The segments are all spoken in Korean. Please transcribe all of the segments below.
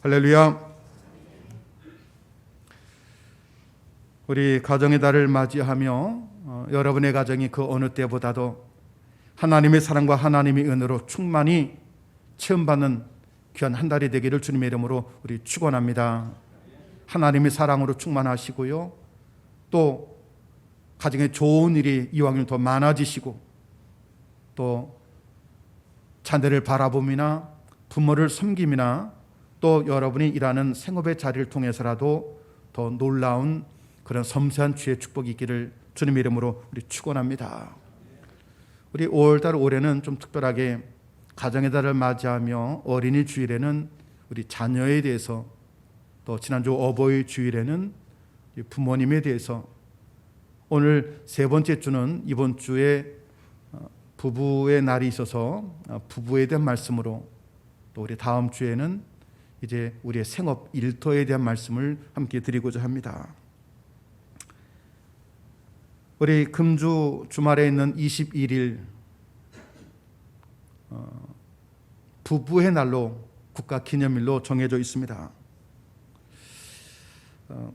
할렐루야. 우리 가정의 달을 맞이하며 여러분의 가정이 그 어느 때보다도 하나님의 사랑과 하나님의 은혜로 충만히 체험받는 귀한 한 달이 되기를 주님의 이름으로 우리 축원합니다. 하나님의 사랑으로 충만하시고요, 또 가정에 좋은 일이 이왕이면 더 많아지시고, 또 자녀를 바라봄이나 부모를 섬김이나 또 여러분이 일하는 생업의 자리를 통해서라도 더 놀라운 그런 섬세한 주의 축복이 있기를 주님의 이름으로 우리 축원합니다. 우리 5월달 올해는 좀 특별하게 가정의 달을 맞이하며 어린이 주일에는 우리 자녀에 대해서, 또 지난주 어버이 주일에는 부모님에 대해서, 오늘 세 번째 주는 이번 주에 부부의 날이 있어서 부부에 대한 말씀으로, 또 우리 다음 주에는 이제 우리의 생업 일터에 대한 말씀을 함께 드리고자 합니다. 우리 금주 주말에 있는 21일 부부의 날로 국가 기념일로 정해져 있습니다.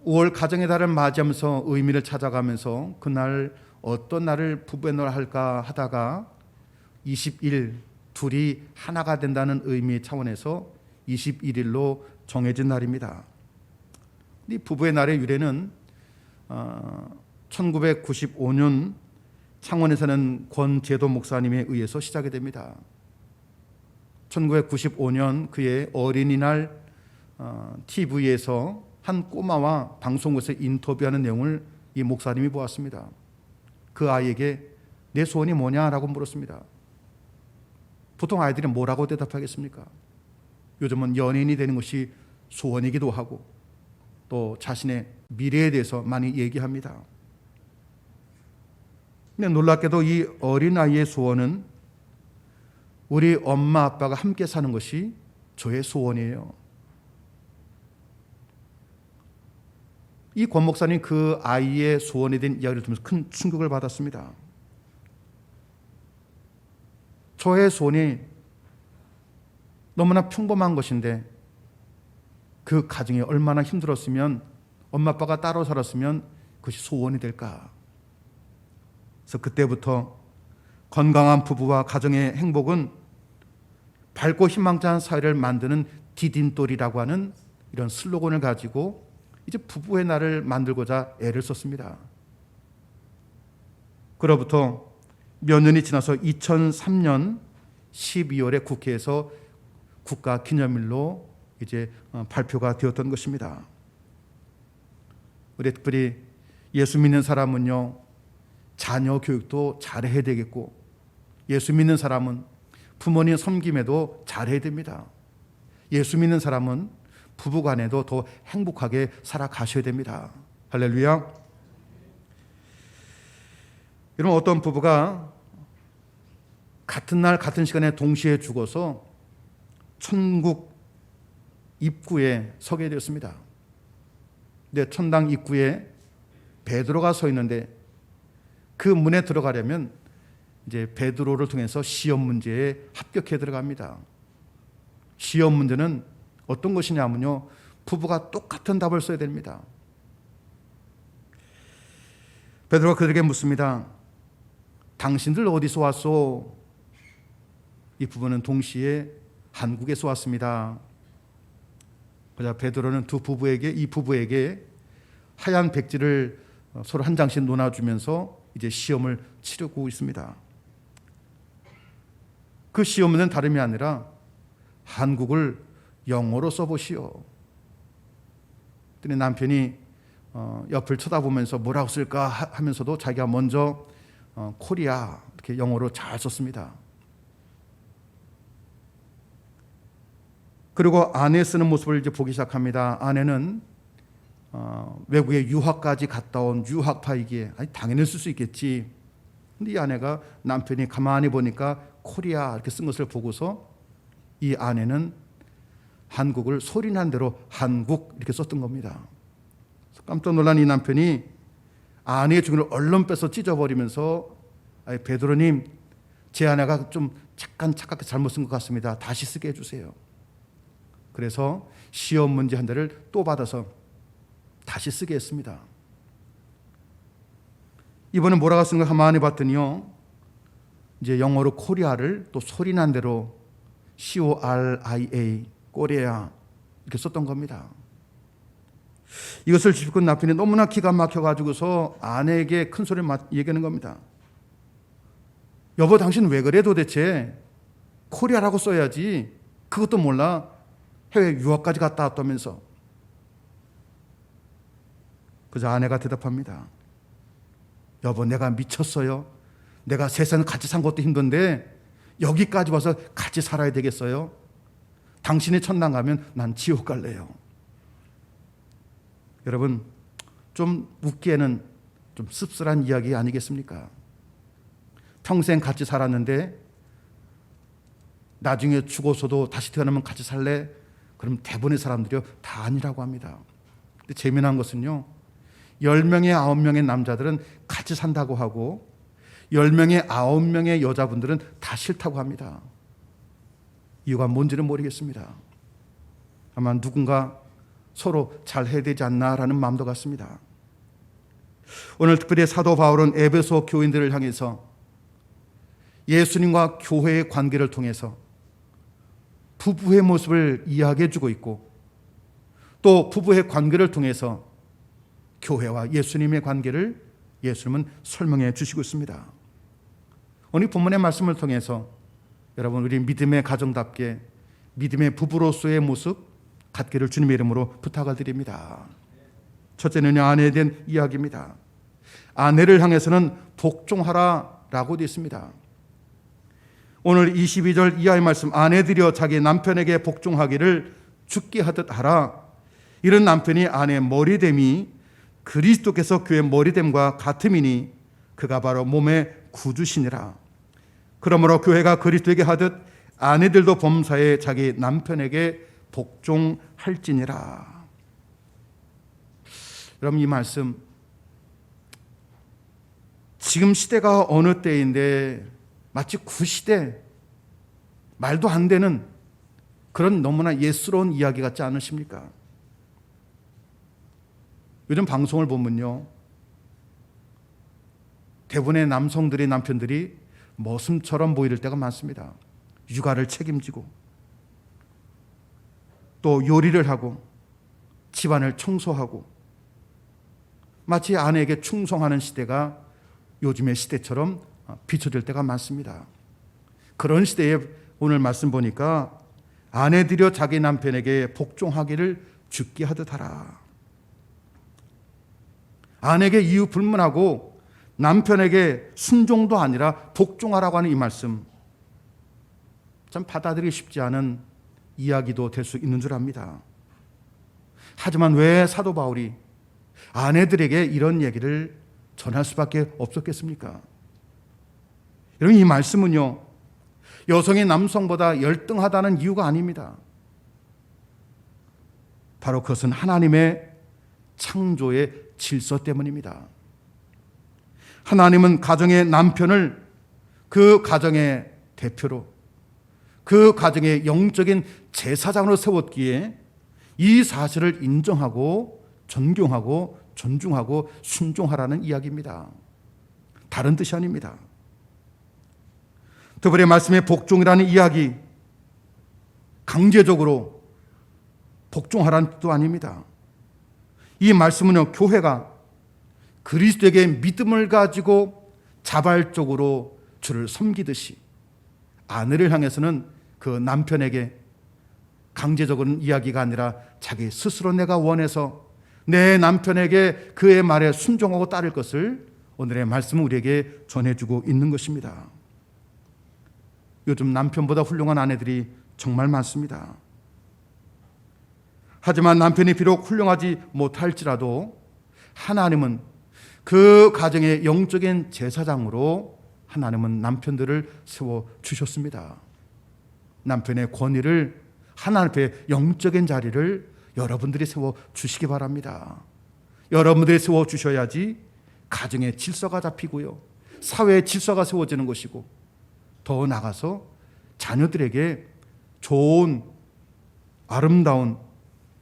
5월 가정의 달을 맞이하면서 의미를 찾아가면서 그날 어떤 날을 부부의 날 할까 하다가 20일 둘이 하나가 된다는 의미 차원에서 21일로 정해진 날입니다. 이 부부의 날의 유래는 1995년 창원에 사는 권재도 목사님에 의해서 시작이 됩니다. 1995년 그의 어린이날 TV에서 한 꼬마와 방송국에서 인터뷰하는 내용을 이 목사님이 보았습니다. 그 아이에게 내 소원이 뭐냐라고 물었습니다. 보통 아이들이 뭐라고 대답하겠습니까? 요즘은 연예인이 되는 것이 소원이기도 하고 또 자신의 미래에 대해서 많이 얘기합니다. 근데 놀랍게도 이 어린아이의 소원은 우리 엄마 아빠가 함께 사는 것이 저의 소원이에요. 이 권 목사님 그 아이의 소원에 대한 이야기를 들으면서 큰 충격을 받았습니다. 저의 소원이 너무나 평범한 것인데 그 가정이 얼마나 힘들었으면, 엄마 아빠가 따로 살았으면 그것이 소원이 될까. 그래서 그때부터 건강한 부부와 가정의 행복은 밝고 희망찬 사회를 만드는 디딤돌이라고 하는 이런 슬로건을 가지고 이제 부부의 날을 만들고자 애를 썼습니다. 그로부터 몇 년이 지나서 2003년 12월에 국회에서 국가 기념일로 이제 발표가 되었던 것입니다. 우리 특별히 예수 믿는 사람은요, 자녀 교육도 잘해야 되겠고, 예수 믿는 사람은 부모님 섬김에도 잘해야 됩니다. 예수 믿는 사람은 부부간에도 더 행복하게 살아가셔야 됩니다. 할렐루야. 여러분, 어떤 부부가 같은 날 같은 시간에 동시에 죽어서 천국 입구에 서게 되었습니다. 근데 천당 입구에 베드로가 서 있는데 그 문에 들어가려면 이제 베드로를 통해서 시험 문제에 합격해 들어갑니다. 시험 문제는 어떤 것이냐면요, 부부가 똑같은 답을 써야 됩니다. 베드로가 그들에게 묻습니다. 당신들 어디서 왔소? 이 부부는 동시에 한국에서 왔습니다. 그러자 베드로는 이 부부에게 하얀 백지를 서로 한 장씩 놓아주면서 이제 시험을 치르고 있습니다. 그 시험은 다름이 아니라 한국을 영어로 써보시오. 그랬더니 남편이 옆을 쳐다보면서 뭐라고 쓸까 하면서도 자기가 먼저 코리아 이렇게 영어로 잘 썼습니다. 그리고 아내 쓰는 모습을 이제 보기 시작합니다. 아내는 외국에 유학까지 갔다 온 유학파이기에 당연히 쓸 수 있겠지. 근데 이 아내가 남편이 가만히 보니까 코리아 이렇게 쓴 것을 보고서 이 아내는 한국을 소리난 대로 한국 이렇게 썼던 겁니다. 깜짝 놀란 이 남편이 아내의 주문을 얼른 빼서 찢어버리면서 베드로님, 제 아내가 좀 잠깐 착각해 잘못 쓴 것 같습니다. 다시 쓰게 해주세요. 그래서 시험 문제 한 대를 또 받아서 다시 쓰게 했습니다. 이번에 뭐라고 쓴 거 가만히 봤더니요, 이제 영어로 코리아를 또 소리난 대로 CORIA, 꼬리아 이렇게 썼던 겁니다. 이것을 짚은 남편이 너무나 기가 막혀가지고서 아내에게 큰 소리를 얘기하는 겁니다. 여보, 당신 왜 그래 도대체? 코리아라고 써야지. 그것도 몰라. 해외 유학까지 갔다 왔다면서. 그래서 아내가 대답합니다. 여보, 내가 미쳤어요. 내가 세상 같이 산 것도 힘든데 여기까지 와서 같이 살아야 되겠어요? 당신이 천당 가면 난 지옥 갈래요. 여러분, 좀 웃기에는 좀 씁쓸한 이야기 아니겠습니까? 평생 같이 살았는데 나중에 죽어서도 다시 태어나면 같이 살래? 그럼 대부분의 사람들이 다 아니라고 합니다. 근데 재미난 것은요, 10명의 9명의 남자들은 같이 산다고 하고 10명의 9명의 여자분들은 다 싫다고 합니다. 이유가 뭔지는 모르겠습니다. 아마 누군가 서로 잘 해야 되지 않나라는 마음도 같습니다. 오늘 특별히 사도 바울은 에베소 교인들을 향해서 예수님과 교회의 관계를 통해서 부부의 모습을 이야기해 주고 있고, 또 부부의 관계를 통해서 교회와 예수님의 관계를 예수님은 설명해 주시고 있습니다. 오늘 본문의 말씀을 통해서 여러분, 우리 믿음의 가정답게 믿음의 부부로서의 모습 갖기를 주님의 이름으로 부탁을 드립니다. 첫째는 아내에 대한 이야기입니다. 아내를 향해서는 복종하라라고 되어 있습니다. 오늘 22절 이하의 말씀, 아내들이여 자기 남편에게 복종하기를 죽게 하듯 하라. 이런 남편이 아내의 머리됨이 그리스도께서 교회의 머리됨과 같음이니 그가 바로 몸의 구주시니라. 그러므로 교회가 그리스도에게 하듯 아내들도 범사에 자기 남편에게 복종할지니라. 여러분, 이 말씀, 지금 시대가 어느 때인데 마치 구시대, 말도 안 되는 그런 너무나 예스러운 이야기 같지 않으십니까? 요즘 방송을 보면요, 대부분의 남성들이, 남편들이 머슴처럼 보일 때가 많습니다. 육아를 책임지고 또 요리를 하고 집안을 청소하고 마치 아내에게 충성하는 시대가 요즘의 시대처럼 비춰질 때가 많습니다. 그런 시대에 오늘 말씀 보니까 아내들여 자기 남편에게 복종하기를 죽게 하듯 하라. 아내에게 이유 불문하고 남편에게 순종도 아니라 복종하라고 하는 이 말씀, 참 받아들이기 쉽지 않은 이야기도 될 수 있는 줄 압니다. 하지만 왜 사도 바울이 아내들에게 이런 얘기를 전할 수밖에 없었겠습니까? 여러분, 이 말씀은요, 여성이 남성보다 열등하다는 이유가 아닙니다. 바로 그것은 하나님의 창조의 질서 때문입니다. 하나님은 가정의 남편을 그 가정의 대표로, 그 가정의 영적인 제사장으로 세웠기에 이 사실을 인정하고 존경하고 존중하고 순종하라는 이야기입니다. 다른 뜻이 아닙니다. 더불어 말씀의 복종이라는 이야기, 강제적으로 복종하라는 뜻도 아닙니다. 이 말씀은요, 교회가 그리스도에게 믿음을 가지고 자발적으로 주를 섬기듯이 아내를 향해서는 그 남편에게 강제적인 이야기가 아니라 자기 스스로 내가 원해서 내 남편에게 그의 말에 순종하고 따를 것을 오늘의 말씀은 우리에게 전해주고 있는 것입니다. 요즘 남편보다 훌륭한 아내들이 정말 많습니다. 하지만 남편이 비록 훌륭하지 못할지라도 하나님은 그 가정의 영적인 제사장으로 하나님은 남편들을 세워주셨습니다. 남편의 권위를, 하나님 앞에 영적인 자리를 여러분들이 세워주시기 바랍니다. 여러분들이 세워주셔야지 가정의 질서가 잡히고요, 사회의 질서가 세워지는 것이고, 더 나아가서 자녀들에게 좋은 아름다운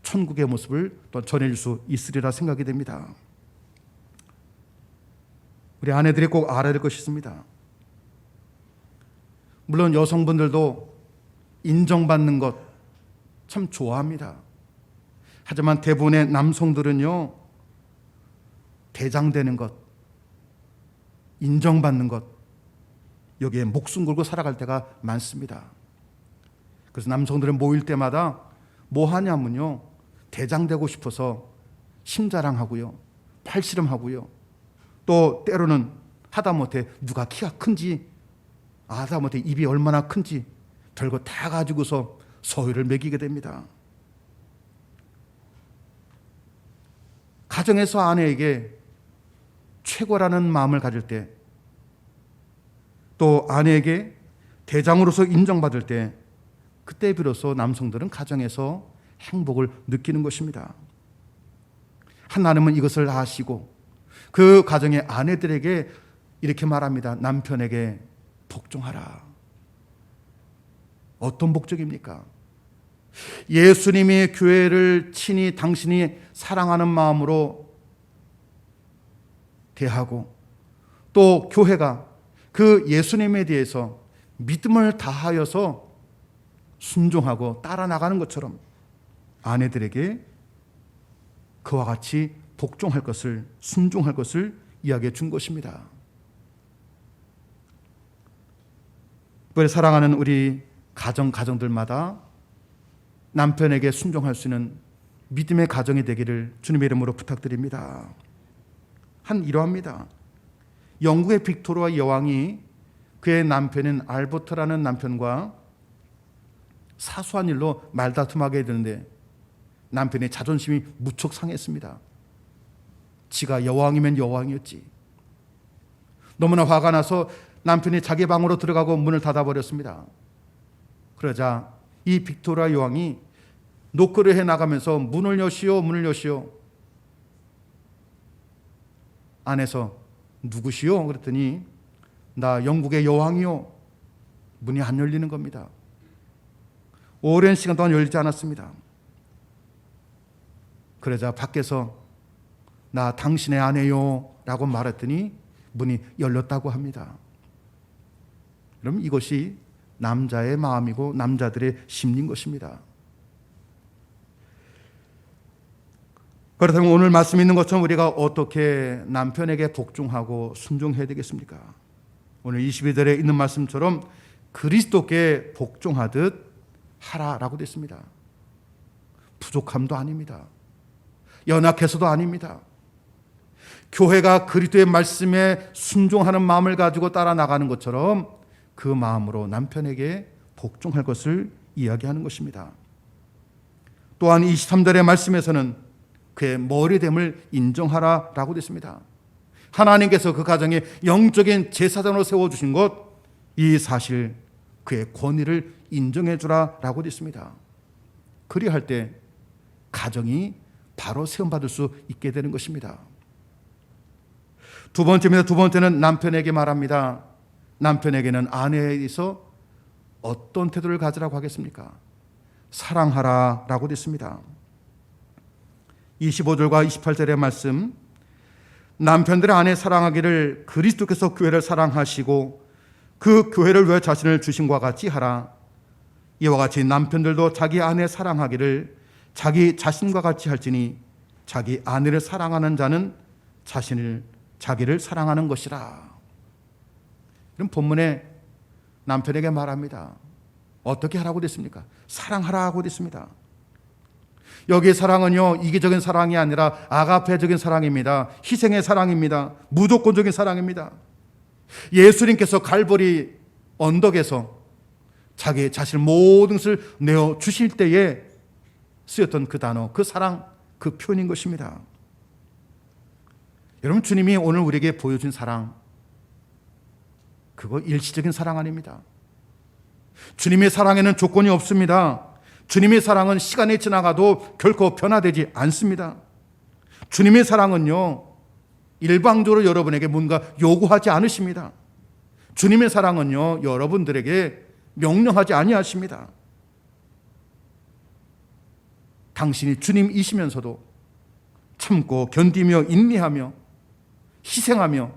천국의 모습을 또 전해줄 수 있으리라 생각이 됩니다. 우리 아내들이 꼭 알아야 될 것이 있습니다. 물론 여성분들도 인정받는 것 참 좋아합니다. 하지만 대부분의 남성들은요, 대장되는 것, 인정받는 것, 여기에 목숨 걸고 살아갈 때가 많습니다. 그래서 남성들은 모일 때마다 뭐 하냐면요, 대장되고 싶어서 심자랑하고요, 팔씨름하고요, 또 때로는 하다못해 누가 키가 큰지, 하다못해 입이 얼마나 큰지 별거 다 가지고서 서열을 매기게 됩니다. 가정에서 아내에게 최고라는 마음을 가질 때, 또 아내에게 대장으로서 인정받을 때, 그때 비로소 남성들은 가정에서 행복을 느끼는 것입니다. 하나님은 이것을 아시고 그 가정의 아내들에게 이렇게 말합니다. 남편에게 복종하라. 어떤 복종입니까? 예수님이 교회를 친히 당신이 사랑하는 마음으로 대하고, 또 교회가 그 예수님에 대해서 믿음을 다하여서 순종하고 따라 나가는 것처럼 아내들에게 그와 같이 복종할 것을, 순종할 것을 이야기해 준 것입니다. 그걸 사랑하는 우리 가정들마다 남편에게 순종할 수 있는 믿음의 가정이 되기를 주님의 이름으로 부탁드립니다. 한 일화입니다. 영국의 빅토리아 여왕이 그의 남편인 알버트라는 남편과 사소한 일로 말다툼하게 되는데 남편의 자존심이 무척 상했습니다. 지가 여왕이면 여왕이었지. 너무나 화가 나서 남편이 자기 방으로 들어가고 문을 닫아버렸습니다. 그러자 이 빅토리아 여왕이 노크를 해나가면서 문을 여시오, 문을 여시오. 안에서 누구시오? 그랬더니 나 영국의 여왕이요. 문이 안 열리는 겁니다. 오랜 시간 동안 열리지 않았습니다. 그러자 밖에서 나 당신의 아내요 라고 말했더니 문이 열렸다고 합니다. 그럼 이것이 남자의 마음이고 남자들의 심리인 것입니다. 그렇다면 오늘 말씀 있는 것처럼 우리가 어떻게 남편에게 복종하고 순종해야 되겠습니까? 오늘 22절에 있는 말씀처럼 그리스도께 복종하듯 하라라고 됐습니다. 부족함도 아닙니다. 연약해서도 아닙니다. 교회가 그리스도의 말씀에 순종하는 마음을 가지고 따라 나가는 것처럼 그 마음으로 남편에게 복종할 것을 이야기하는 것입니다. 또한 23절의 말씀에서는 그의 머리됨을 인정하라라고 됐습니다. 하나님께서 그 가정에 영적인 제사장으로 세워주신 것, 이 사실 그의 권위를 인정해 주라라고 됐습니다. 그리할 때 가정이 바로 세움받을 수 있게 되는 것입니다. 두 번째입니다. 두 번째는 남편에게 말합니다. 남편에게는 아내에 대해서 어떤 태도를 가지라고 하겠습니까? 사랑하라라고 됐습니다. 25절과 28절의 말씀, 남편들의 아내 사랑하기를 그리스도께서 교회를 사랑하시고 그 교회를 위해 자신을 주심과 같이 하라. 이와 같이 남편들도 자기 아내 사랑하기를 자기 자신과 같이 할지니 자기 아내를 사랑하는 자는 자기를 사랑하는 것이라. 이런 본문에 남편에게 말합니다. 어떻게 하라고 됐습니까? 사랑하라고 됐습니다. 여기의 사랑은요, 이기적인 사랑이 아니라 아가페적인 사랑입니다. 희생의 사랑입니다. 무조건적인 사랑입니다. 예수님께서 갈보리 언덕에서 자기의 자신 모든 것을 내어 주실 때에 쓰였던 그 단어, 그 사랑, 그 표현인 것입니다. 여러분, 주님이 오늘 우리에게 보여준 사랑, 그거 일시적인 사랑 아닙니다. 주님의 사랑에는 조건이 없습니다. 주님의 사랑은 시간이 지나가도 결코 변화되지 않습니다. 주님의 사랑은요, 일방적으로 여러분에게 뭔가 요구하지 않으십니다. 주님의 사랑은요, 여러분들에게 명령하지 아니하십니다. 당신이 주님이시면서도 참고 견디며 인내하며 희생하며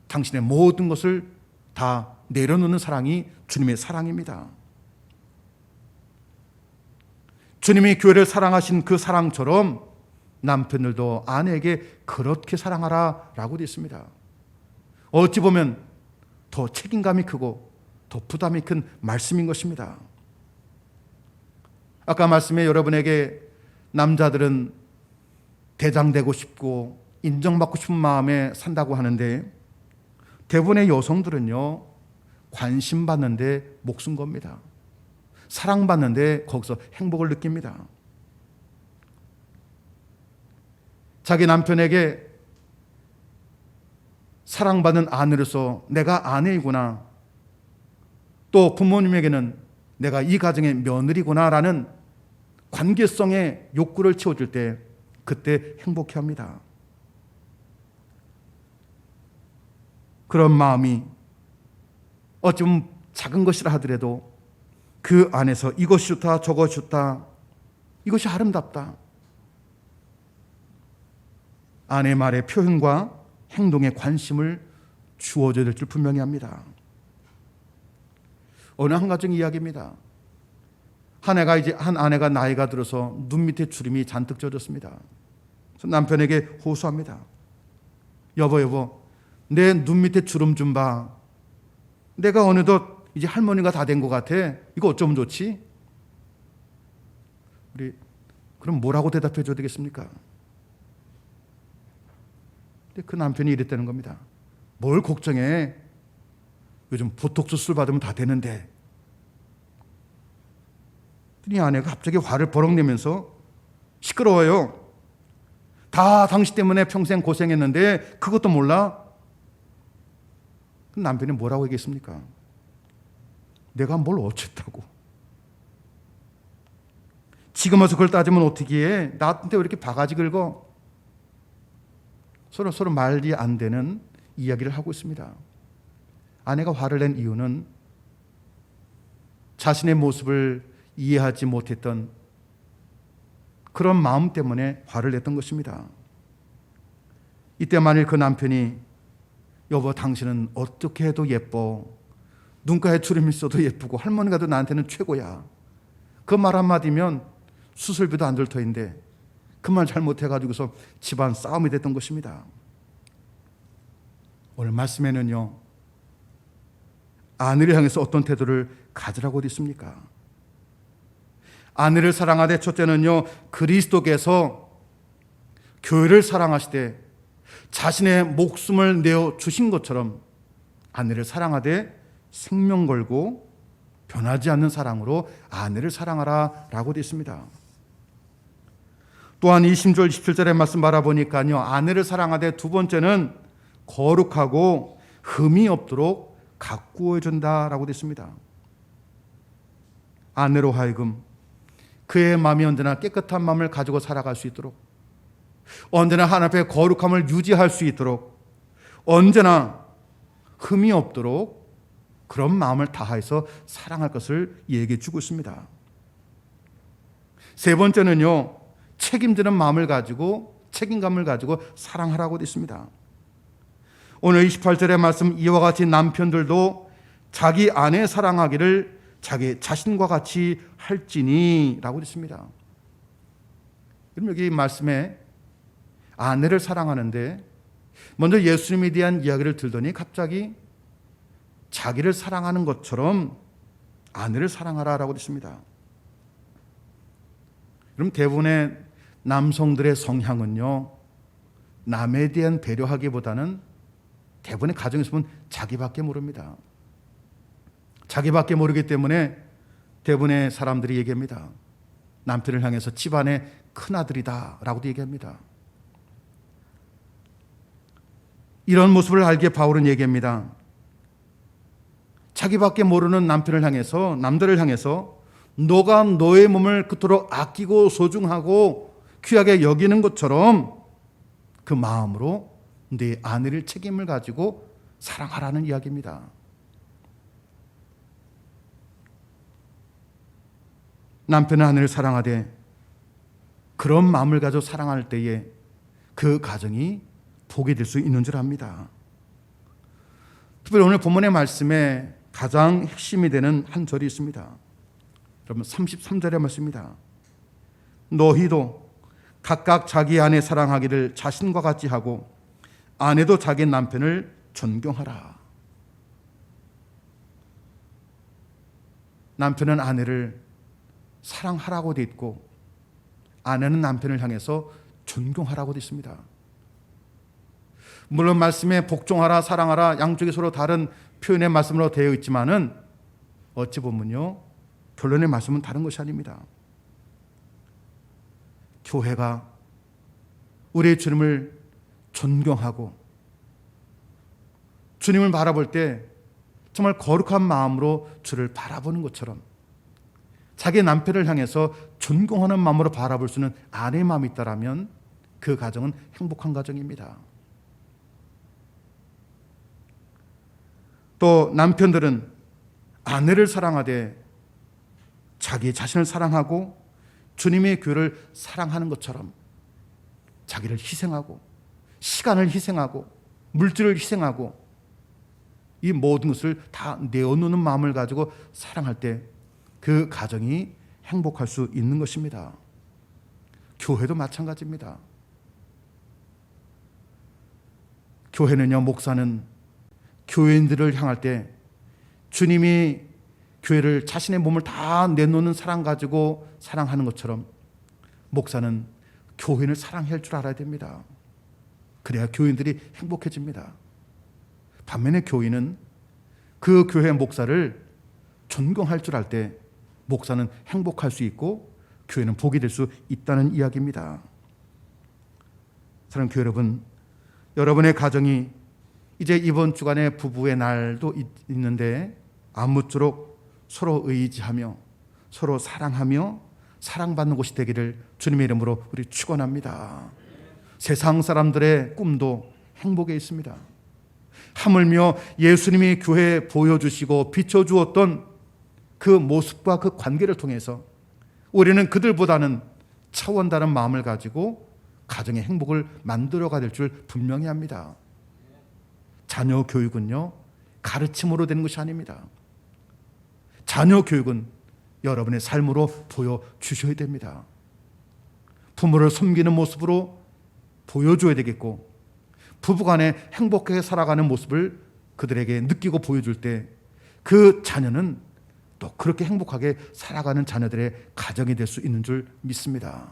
당신의 모든 것을 다 내려놓는 사랑이 주님의 사랑입니다. 주님이 교회를 사랑하신 그 사랑처럼 남편들도 아내에게 그렇게 사랑하라 라고 되어 있습니다. 어찌 보면 더 책임감이 크고 더 부담이 큰 말씀인 것입니다. 아까 말씀에 여러분에게 남자들은 대장되고 싶고 인정받고 싶은 마음에 산다고 하는데 대부분의 여성들은요, 관심받는데 목숨 겁니다. 사랑받는데 거기서 행복을 느낍니다. 자기 남편에게 사랑받는 아내로서 내가 아내이구나, 또 부모님에게는 내가 이 가정의 며느리구나라는 관계성의 욕구를 채워줄 때 그때 행복해합니다. 그런 마음이 어쩌면 작은 것이라 하더라도 그 안에서 이것이 좋다 저것이 좋다, 이것이 아름답다, 아내 말의 표현과 행동에 관심을 주어줘야 될 줄 분명히 합니다. 어느 한 가정 이야기입니다. 한 아내가 나이가 들어서 눈 밑에 주름이 잔뜩 젖었습니다. 그래서 남편에게 호소합니다. 여보, 내 눈 밑에 주름 좀 봐. 내가 어느덧 이제 할머니가 다 된 것 같아. 이거 어쩌면 좋지? 우리 그럼 뭐라고 대답해 줘야 되겠습니까? 근데 그 남편이 이랬다는 겁니다. 뭘 걱정해? 요즘 보톡스 수술 받으면 다 되는데. 이 아내가 갑자기 화를 버럭 내면서 시끄러워요. 다 당신 때문에 평생 고생했는데 그것도 몰라? 남편이 뭐라고 얘기했습니까? 내가 뭘 어쨌다고. 지금 와서 그걸 따지면 어떻게 해? 나한테 왜 이렇게 바가지 긁어? 서로 말이 안 되는 이야기를 하고 있습니다. 아내가 화를 낸 이유는 자신의 모습을 이해하지 못했던 그런 마음 때문에 화를 냈던 것입니다. 이때 만일 그 남편이 여보 당신은 어떻게 해도 예뻐, 눈가에 주름이 있어도 예쁘고 할머니가 도 나한테는 최고야, 그 말 한마디면 수술비도 안 들 터인데 그 말 잘못해가지고서 집안 싸움이 됐던 것입니다. 오늘 말씀에는요, 아내를 향해서 어떤 태도를 가지라고 되어 있습니까? 아내를 사랑하되 첫째는요, 그리스도께서 교회를 사랑하시되 자신의 목숨을 내어 주신 것처럼 아내를 사랑하되 생명 걸고 변하지 않는 사랑으로 아내를 사랑하라 라고 되어 있습니다. 또한 20절 17절의 말씀 바라보니까요, 아내를 사랑하되 두 번째는 거룩하고 흠이 없도록 가꾸어 준다라고 되어 있습니다. 아내로 하여금 그의 마음이 언제나 깨끗한 마음을 가지고 살아갈 수 있도록, 언제나 하나님 앞에 거룩함을 유지할 수 있도록, 언제나 흠이 없도록 그런 마음을 다해서 사랑할 것을 얘기해 주고 있습니다. 세 번째는요, 책임지는 마음을 가지고, 책임감을 가지고 사랑하라고 되어 있습니다. 오늘 28절의 말씀, 이와 같이 남편들도 자기 아내 사랑하기를 자기 자신과 같이 할지니 라고 했습니다. 그럼 여기 말씀에 아내를 사랑하는데 먼저 예수님에 대한 이야기를 들더니 갑자기 자기를 사랑하는 것처럼 아내를 사랑하라 라고 했습니다. 그럼 대부분의 남성들의 성향은요, 남에 대한 배려하기보다는 대부분의 가정에서 보면 자기밖에 모릅니다. 자기밖에 모르기 때문에 대부분의 사람들이 얘기합니다. 남편을 향해서 집안의 큰아들이다 라고도 얘기합니다. 이런 모습을 알기에 바울은 얘기합니다. 자기밖에 모르는 남편을 향해서, 남들을 향해서 너가 너의 몸을 그토록 아끼고 소중하고 귀하게 여기는 것처럼 그 마음으로 네 아내를 책임을 가지고 사랑하라는 이야기입니다. 남편은 아내를 사랑하되 그런 마음을 가지고 사랑할 때에 그 가정이 복이 될 수 있는 줄 압니다. 특별히 오늘 본문의 말씀에 가장 핵심이 되는 한 절이 있습니다. 여러분 33절의 말씀입니다. 너희도 각각 자기 아내 사랑하기를 자신과 같이 하고 아내도 자기 남편을 존경하라. 남편은 아내를 사랑하라고 돼 있고 아내는 남편을 향해서 존경하라고 돼 있습니다. 물론 말씀에 복종하라, 사랑하라 양쪽이 서로 다른 표현의 말씀으로 되어 있지만은 어찌 보면요 결론의 말씀은 다른 것이 아닙니다. 교회가 우리의 주님을 존경하고 주님을 바라볼 때 정말 거룩한 마음으로 주를 바라보는 것처럼 자기 남편을 향해서 존경하는 마음으로 바라볼 수 있는 아내의 마음이 있다면 그 가정은 행복한 가정입니다. 또 남편들은 아내를 사랑하되 자기 자신을 사랑하고 주님의 교회를 사랑하는 것처럼 자기를 희생하고 시간을 희생하고 물질을 희생하고 이 모든 것을 다 내어놓는 마음을 가지고 사랑할 때 그 가정이 행복할 수 있는 것입니다. 교회도 마찬가지입니다. 교회는요, 목사는 교회인들을 향할 때 주님이 교회를 자신의 몸을 다 내놓는 사랑 가지고 사랑하는 것처럼 목사는 교인을 사랑해야 할 줄 알아야 됩니다. 그래야 교인들이 행복해집니다. 반면에 교인은 그 교회 목사를 존경할 줄 알 때 목사는 행복할 수 있고 교회는 복이 될 수 있다는 이야기입니다. 사랑하는 교회 여러분, 여러분의 가정이 이제 이번 주간에 부부의 날도 있는데 아무쪼록 서로 의지하며 서로 사랑하며 사랑받는 곳이 되기를 주님의 이름으로 우리 축원합니다. 세상 사람들의 꿈도 행복에 있습니다. 하물며 예수님이 교회에 보여주시고 비춰주었던 그 모습과 그 관계를 통해서 우리는 그들보다는 차원 다른 마음을 가지고 가정의 행복을 만들어가야 될 줄 분명히 합니다. 자녀 교육은요, 가르침으로 되는 것이 아닙니다. 자녀 교육은 여러분의 삶으로 보여주셔야 됩니다. 부모를 섬기는 모습으로 보여줘야 되겠고 부부간에 행복하게 살아가는 모습을 그들에게 느끼고 보여줄 때 그 자녀는 또 그렇게 행복하게 살아가는 자녀들의 가정이 될 수 있는 줄 믿습니다.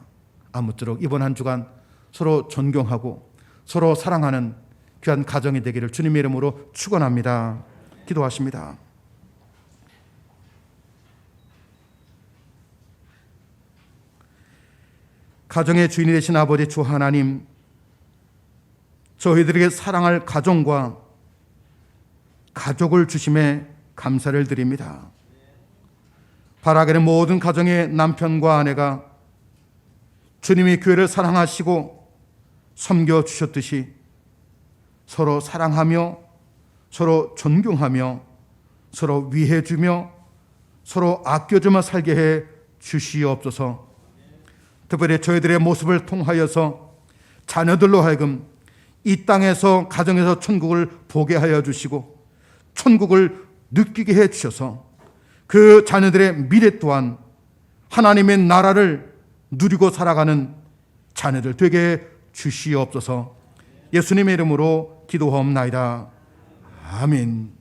아무쪼록 이번 한 주간 서로 존경하고 서로 사랑하는 귀한 가정이 되기를 주님의 이름으로 축원합니다. 기도하십니다. 가정의 주인이 되신 아버지 주 하나님, 저희들에게 사랑할 가정과 가족을 주심에 감사를 드립니다. 바라기는 모든 가정의 남편과 아내가 주님이 교회를 사랑하시고 섬겨주셨듯이 서로 사랑하며 서로 존경하며 서로 위해주며 서로 아껴주며 살게 해 주시옵소서. 특별히 저희들의 모습을 통하여서 자녀들로 하여금 이 땅에서 가정에서 천국을 보게 하여 주시고 천국을 느끼게 해 주셔서 그 자녀들의 미래 또한 하나님의 나라를 누리고 살아가는 자녀들 되게 해 주시옵소서. 예수님의 이름으로 기도하옵나이다. 아멘.